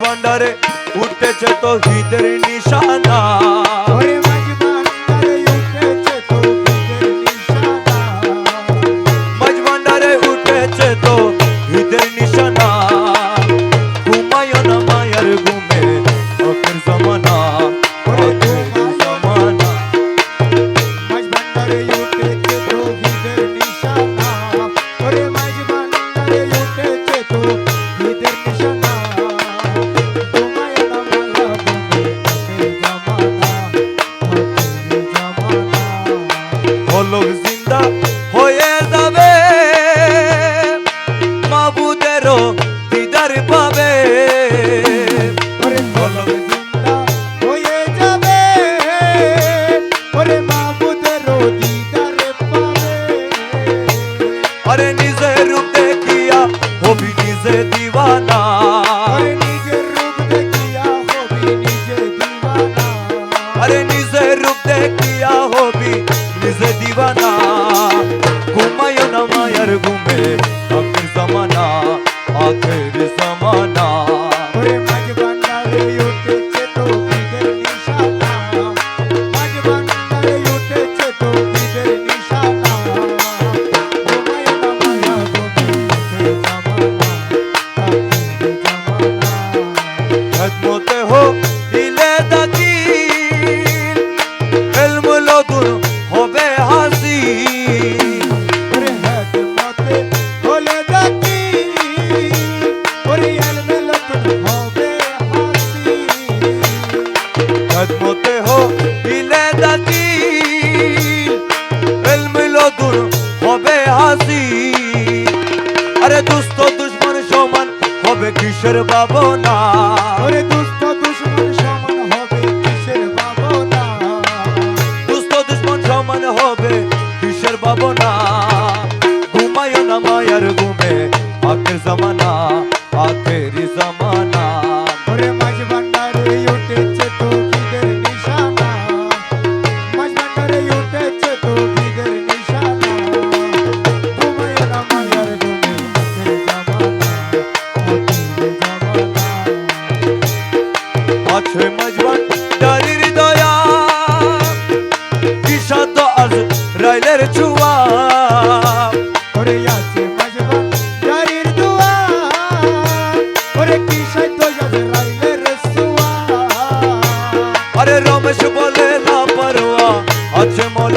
ভান্ডারে উঠেছে তো হিদের নিশানা, ওরে মাঝ ভান্ডারে উঠেছে তো হিদের নিশানা, মাঝ ভান্ডারে উঠেছে তো হিদের নিশানা। ঘুমায় না মায়ার ঘুমে আখের জমানা, আখের জমানা। মাঝ ভান্ডারে উঠেছে তো হিদের নিশানা, ওরে মাঝ ভান্ডারে উঠেছে তো হিদের নিশানা। ঘুমায় না মায়া ঘুমে আখের জমানা, আখের জমানা। হলক জিন্দা হয়ে যাবে, মাবুদেরও দিদার পাবে। ওরে হলক জিন্দা হয়ে যাবে, ওরে মাবুদেরও দিদারে পাবে। আরে নিজের রূপ দেখিয়া হবি নিজে দিওয়ানা, ওরে নিজের রূপ দেখিয়া হবি নিজে দিওয়ানা, আরে নিজের রূপ দেখিয়া হবি নিজে দিওয়ানা। ঘুমায় না মায়ার ঘুমে আখের জমানা, আখের জমানা। ওরে মাঝ ভান্ডারে উঠেছে তো হিদের নিশানা, মাঝ ভান্ডারে উঠেছে তো হিদের নিশানা। ঘুমায় না মায়া ঘুমে আখের জমানা, আখের জমানা। খেদমতে হো দিলে দাকিল, এলমুলদুর হবে হাসিল। ওরে হেদমতে হলে দেখি, ওরে এলমে লতুন হবে হাসি। খেদমতে হো দিলে দাকিল, এলমুলদুর হবে হাসিল। আরে দুস্থ দুশ্মন সমান হবে কিসের ভাবনা, ওরে দুস্থ দুশ্মন সমান হবে কিসের ভাবনা, দুস্থ দুশ্মন সমান হবে কিসের ভাবনা। ঘুমায় না মায়ার ঘুমে আখের জমানা, আখের জমানা। ওরে মাঝ ভান্ডারে উঠেছে তো হিদের নিশানা, মাঝ ভান্ডারে উঠেছে তো হিদের নিশানা। ঘুমায় না মায়ার ঘুমে আখের জমানা, আখের জমানা। আছে মজবান ডারির দয়া, কিসাদ আজ রাইলের চুয়া। ওরে আছে মাঝ ভান্ডারির দোয়া, ওরে কি সাধ্য যাবে রাইলের সোয়া। আরে রমেশ বলে না পারোয়া, আছে মল